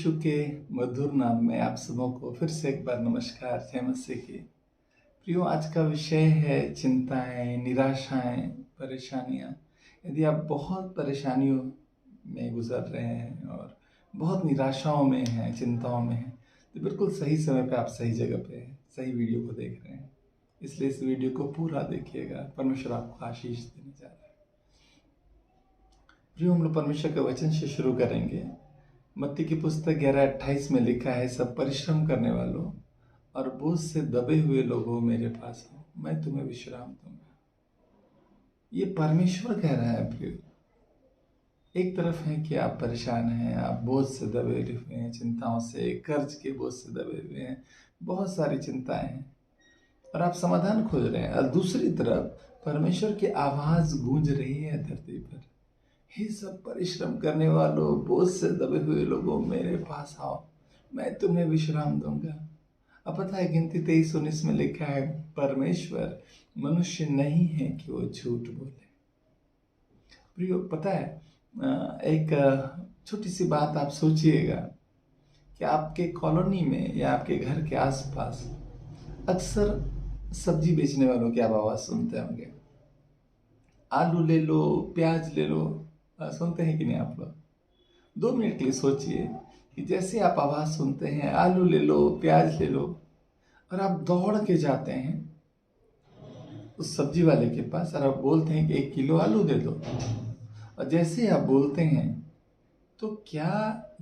यीशु के मधुर नाम में आप सबों को फिर से एक बार नमस्कार, जय मसीह की। प्रियो, आज का विषय है चिंताएं, निराशाएं, परेशानियां। यदि आप बहुत परेशानियों में गुजर रहे हैं और बहुत निराशाओं में हैं, चिंताओं में हैं, तो बिल्कुल सही समय पे आप सही जगह पे हैं, सही वीडियो को देख रहे हैं। इसलिए इस वीडियो को पूरा देखिएगा, परमेश्वर आपको आशीष देने जा रहा है। प्रियो, हम लोग परमेश्वर के वचन से शुरू करेंगे। मत्ती की पुस्तक 11:28 में लिखा है, सब परिश्रम करने वालों और बोझ से दबे हुए लोगों मेरे पास आओ, मैं तुम्हें विश्राम दूंगा। ये परमेश्वर कह रहा है। प्रियो, एक तरफ है कि आप परेशान हैं, आप बोझ से दबे हुए हैं, चिंताओं से, कर्ज के बोझ से दबे हुए हैं, बहुत सारी चिंताएं हैं और आप समाधान खोज रहे हैं। और दूसरी तरफ परमेश्वर की आवाज गूंज रही है धरती पर, हे सब परिश्रम करने वालों, बोझ से दबे हुए लोगों मेरे पास आओ, मैं तुम्हें विश्राम दूंगा। अब पता है, गिनती 23:19 में लिखा है, परमेश्वर मनुष्य नहीं है कि वो झूठ बोले। प्रियो, पता है, एक छोटी सी बात आप सोचिएगा कि आपके कॉलोनी में या आपके घर के आसपास अक्सर सब्जी बेचने वालों की आप आवाज़ सुनते होंगे। आलू ले लो, प्याज ले लो, सुनते हैं कि नहीं आप लोग? 2 मिनट के लिए सोचिए कि जैसे आप आवाज़ सुनते हैं, आलू ले लो, प्याज ले लो, और आप दौड़ के जाते हैं उस सब्जी वाले के पास और आप बोलते हैं कि 1 किलो आलू दे दो। और जैसे ही आप बोलते हैं, तो क्या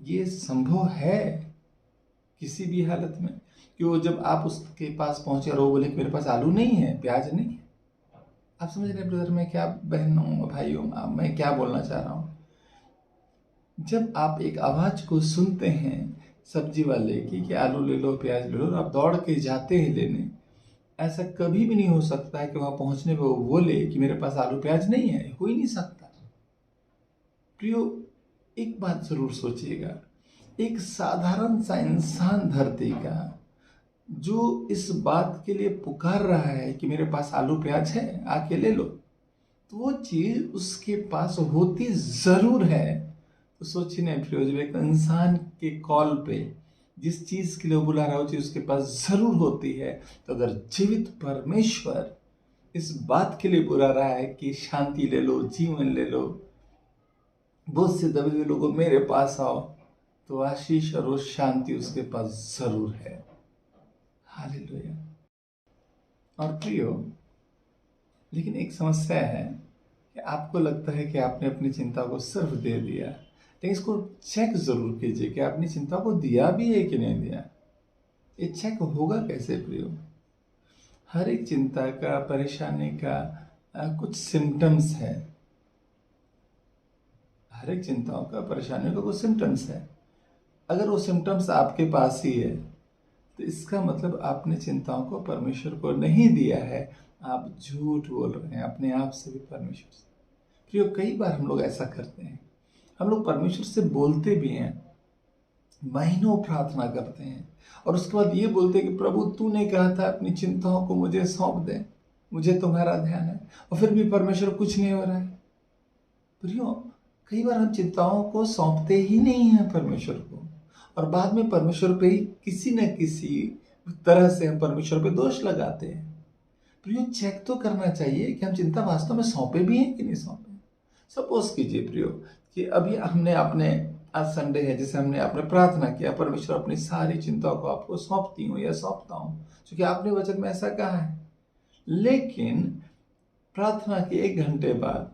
ये संभव है किसी भी हालत में कि वो जब आप उसके पास पहुंचे और वो बोले कि मेरे पास आलू नहीं है, प्याज नहीं है? आप समझ रहे हैं ब्रदर, मैं क्या, बहनों, भाइयों, मैं क्या बोलना चाह रहा हूँ? जब आप एक आवाज को सुनते हैं सब्जी वाले की कि आलू ले लो, प्याज ले लो, और आप दौड़ के जाते हैं लेने, ऐसा कभी भी नहीं हो सकता है कि वहां पहुंचने पे वो बोले कि मेरे पास आलू प्याज नहीं है। हो ही नहीं सकता। प्रियो, एक बात जरूर सोचिएगा, एक साधारण सा इंसान धरती का जो इस बात के लिए पुकार रहा है कि मेरे पास आलू प्याज है, आके ले लो, तो वो चीज उसके पास होती जरूर है। तो सोचिए ना प्रियो, जब एक इंसान के कॉल पे जिस चीज के लिए वो बुला रहा है वो चीज उसके पास जरूर होती है, तो अगर जीवित परमेश्वर इस बात के लिए बुला रहा है कि शांति ले लो, जीवन ले लो, बहुत से दबे हुए लोगों मेरे पास आओ, तो आशीष और वो शांति उसके पास जरूर है। हालेलुया। और प्रियो, लेकिन एक समस्या है कि आपको लगता है कि आपने अपनी चिंता को सिर्फ दे दिया, लेकिन इसको चेक जरूर कीजिए कि आपने चिंता को दिया भी है कि नहीं दिया। ये चेक होगा कैसे प्रियो? हर एक चिंता का, परेशानी का कुछ सिम्टम्स है। हर एक चिंताओं का, परेशानियों का कुछ सिम्टम्स है। अगर वो सिम्टम्स आपके पास ही है, तो इसका मतलब आपने चिंताओं को परमेश्वर को नहीं दिया है, आप झूठ बोल रहे हैं अपने आप से भी, परमेश्वर से। प्रियो, कई बार हम लोग ऐसा करते हैं, हम लोग परमेश्वर से बोलते भी हैं, महीनों प्रार्थना करते हैं और उसके बाद ये बोलते हैं कि प्रभु तूने कहा था अपनी चिंताओं को मुझे सौंप दे, मुझे तुम्हारा ध्यान है, और फिर भी परमेश्वर कुछ नहीं हो रहा है। प्रियो, कई बार हम चिंताओं को सौंपते ही नहीं हैं परमेश्वर को, और बाद में परमेश्वर पे ही किसी न किसी तरह से हम परमेश्वर पे दोष लगाते हैं। प्रियो, चेक तो करना चाहिए कि हम चिंता वास्तव में सौंपे भी हैं कि नहीं सौंपे। सपोज कीजिए प्रियो कि अभी हमने अपने, आज संडे है, जैसे हमने आपने प्रार्थना किया, परमेश्वर अपनी सारी चिंताओं को आपको सौंपती हूँ या सौंपता हूँ, क्योंकि आपने वचन में ऐसा कहा है। लेकिन प्रार्थना के 1 घंटे बाद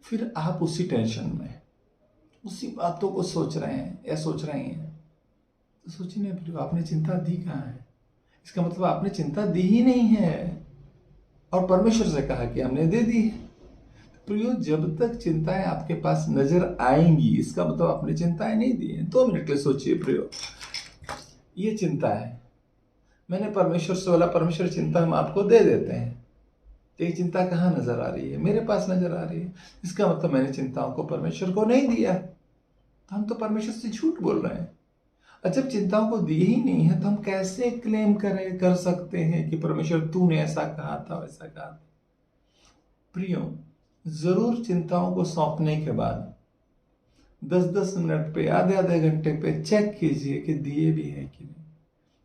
फिर आप उसी टेंशन में, उसी बातों को सोच रहे हैं या सोच रही हैं, तो सोचिए ना प्रियो, आपने चिंता दी कहाँ है? इसका मतलब आपने चिंता दी ही नहीं है, और परमेश्वर से कहा कि हमने दे दी है। प्रियो, जब तक चिंताएं आपके पास नजर आएंगी, इसका मतलब आपने चिंताएं नहीं दी हैं। 2 मिनट के लिए सोचिए प्रियो, ये चिंता है, मैंने परमेश्वर से बोला, परमेश्वर चिंता हम आपको दे देते हैं, तो ये चिंता कहाँ नजर आ रही है? मेरे पास नजर आ रही है। इसका मतलब मैंने चिंताओं को परमेश्वर को नहीं दिया, तो हम तो परमेश्वर से झूठ बोल रहे हैं। और जब चिंताओं को दी ही नहीं है, तो हम कैसे क्लेम कर सकते हैं कि परमेश्वर तूने ऐसा कहा था, वैसा कहा था? प्रियो, जरूर चिंताओं को सौंपने के बाद 10-10 मिनट पे, आधे-आधे घंटे पे चेक कीजिए कि दिए भी हैं कि नहीं।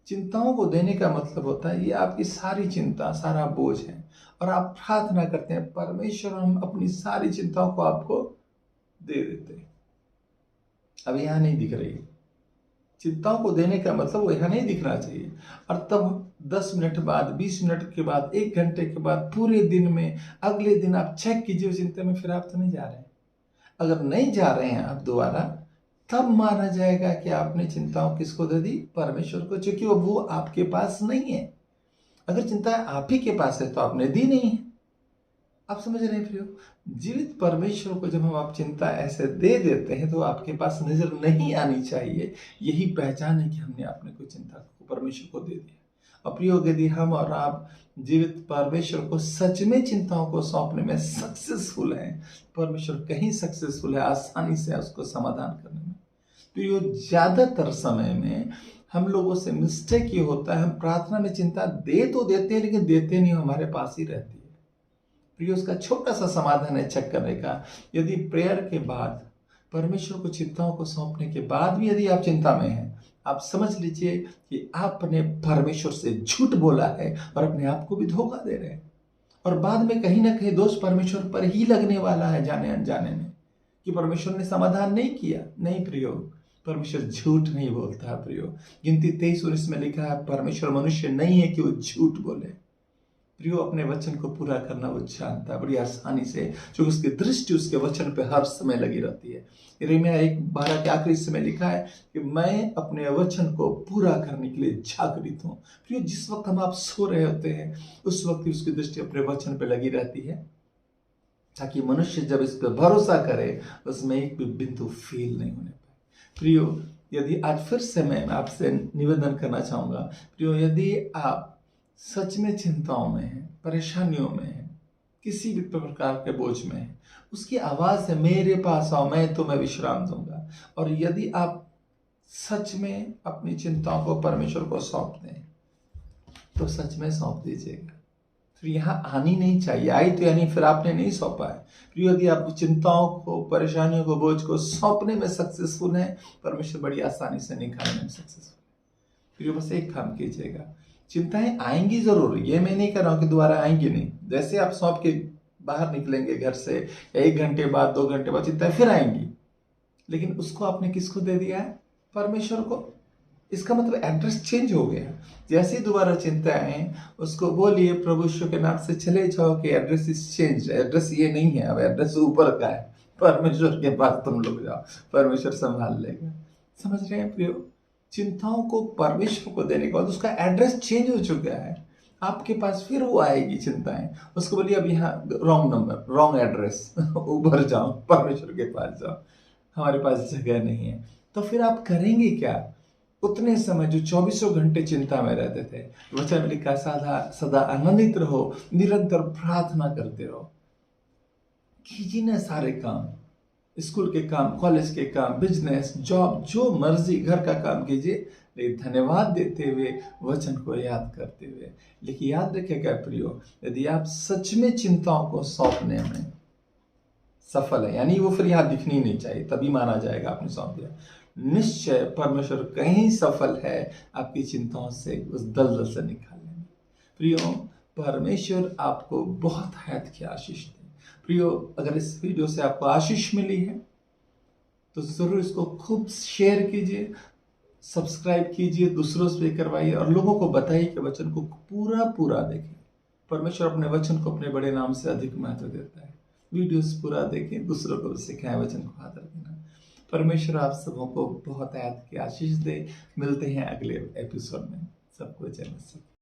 चिंताओं को देने का मतलब होता है ये आपकी सारी चिंता, सारा बोझ है, और आप प्रार्थना करते हैं परमेश्वर हम अपनी सारी चिंताओं को आपको दे देते हैं। अब यहाँ नहीं दिख रही है। चिंताओं को देने का मतलब वो यहाँ नहीं दिखना चाहिए। और तब 10 मिनट बाद, 20 मिनट के बाद, 1 घंटे के बाद, पूरे दिन में, अगले दिन आप चेक कीजिए उस चिंता में, फिर आप तो नहीं जा रहे हैं। अगर नहीं जा रहे हैं आप दोबारा, तब माना जाएगा कि आपने चिंताओं किसको दे दी? परमेश्वर को, क्योंकि वो आपके पास नहीं है। अगर चिंता आप ही के पास है तो आपने दी नहीं है। आप समझ रहे हैं प्रियो? जीवित परमेश्वर को जब हम आप चिंता ऐसे दे देते हैं तो आपके पास नजर नहीं आनी चाहिए। यही पहचान है कि हमने अपने कोई चिंता को परमेश्वर को दे दिया। और प्रियो, यदि हम और आप जीवित परमेश्वर को सच में चिंताओं को सौंपने में सक्सेसफुल हैं, परमेश्वर कहीं सक्सेसफुल है आसानी से उसको समाधान करने में। प्रियो, ज्यादातर समय में हम लोगों से मिस्टेक ये होता है, हम प्रार्थना में चिंता दे तो देते हैं लेकिन देते नहीं, हमारे पास ही रहती है। प्रियो, उसका छोटा सा समाधान है चेक करने का। यदि प्रेयर के बाद, परमेश्वर को चिंताओं को सौंपने के बाद भी यदि आप चिंता में हैं, आप समझ लीजिए कि आपने परमेश्वर से झूठ बोला है और अपने आप को भी धोखा दे रहे हैं, और बाद में कहीं ना कहीं दोष परमेश्वर पर ही लगने वाला है जाने अनजाने में, कि परमेश्वर ने समाधान नहीं किया। नहीं प्रियो, परमेश्वर झूठ नहीं बोलता। प्रियो, गिनती 23:19 में लिखा है परमेश्वर मनुष्य नहीं है कि वो झूठ बोले। प्रियो, अपने वचन को पूरा करना वो जानता है बड़ी आसानी से, जो उसकी दृष्टि उसके वचन पे हर समय लगी रहती है। यिर्मयाह 1:12 के आखिरी समय लिखा है कि मैं अपने वचन को पूरा करने के लिए जागृत हूँ। प्रियो, जिस वक्त हम आप सो रहे होते हैं उस वक्त उसकी दृष्टि अपने वचन पे लगी रहती है, ताकि मनुष्य जब इस पर भरोसा करे उसमें एक भी बिंदु फेल नहीं होने पाए। प्रियो, यदि आज फिर से मैं आपसे निवेदन करना चाहूंगा, प्रियो, यदि आप सच में चिंताओं में हैं, परेशानियों में हैं, किसी भी प्रकार के बोझ में हैं, उसकी आवाज है मेरे पास आओ, मैं तुम्हें विश्राम दूंगा। और यदि आप सच में अपनी चिंताओं को परमेश्वर को सौंप दें तो सच में सौंप दीजिएगा। फिर यहाँ आनी नहीं चाहिए, आई तो यानी फिर आपने नहीं सौंपा है। फिर यदि आप चिंताओं को, परेशानियों को, बोझ को सौंपने में सक्सेसफुल हैं, परमेश्वर बड़ी आसानी से निकालने में सक्सेसफुल है। फिर बस एक काम कीजिएगा, चिंताएं आएंगी जरूर, ये मैं नहीं कर रहा हूं कि दोबारा आएंगी नहीं। जैसे आप सौंप के बाहर निकलेंगे घर से, 1 घंटे बाद, 2 घंटे बाद चिंताएं फिर आएंगी, लेकिन उसको आपने किसको दे दिया है? परमेश्वर को। इसका मतलब एड्रेस चेंज हो गया। जैसे ही दोबारा चिंता आए उसको बोलिए प्रभु यीशु के नाम से चले जाओ कि एड्रेस इज चेंज, एड्रेस ये नहीं है, अब एड्रेस ऊपर का है, परमेश्वर के पास तुम लोग जाओ, परमेश्वर संभाल लेगा। समझ रहे हैं प्रियो? चिंताओं को परमेश्वर को देने के बाद उसका एड्रेस चेंज हो चुका है, आपके पास फिर वो आएगी चिंताएं। उसको बोलिए अब यहाँ रॉन्ग नंबर, रॉन्ग एड्रेस, ऊपर जाओ, परमेश्वर के पास जाओ, हमारे पास जगह नहीं है। तो फिर आप करेंगे क्या? उतने समय जो 24 घंटे चिंता में रहते थे, वचन में लिखा सदा आनंदित रहो, निरंतर प्रार्थना करते रहो। कीजिए ना सारे काम, स्कूल के काम, कॉलेज के काम, बिजनेस, जॉब, जो मर्जी, घर का काम कीजिए, लेकिन धन्यवाद देते हुए, वचन को याद करते हुए। लेकिन याद रखिएगा प्रियो, यदि आप सच में चिंताओं को सौंपने में सफल है, यानी वो फिर यहाँ दिखनी नहीं चाहिए, तभी माना जाएगा आपने सौंप दिया। निश्चय परमेश्वर कहीं सफल है आपकी चिंताओं से, उस दलदल से निकालने में। प्रियो, परमेश्वर आपको बहुत हयात की आशीष दे। प्रियो, अगर इस वीडियो से आपको आशीष मिली है तो जरूर इसको खूब शेयर कीजिए, सब्सक्राइब कीजिए, दूसरों से करवाइए और लोगों को बताइए कि वचन को पूरा पूरा देखें। परमेश्वर अपने वचन को अपने बड़े नाम से अधिक महत्व देता है। वीडियोस पूरा देखें, दूसरों को सिखाएं वचन को आदर देना। परमेश्वर आप सबों को बहुत हयात की आशीष दे। मिलते हैं अगले एपिसोड में। सबको जय मसीह।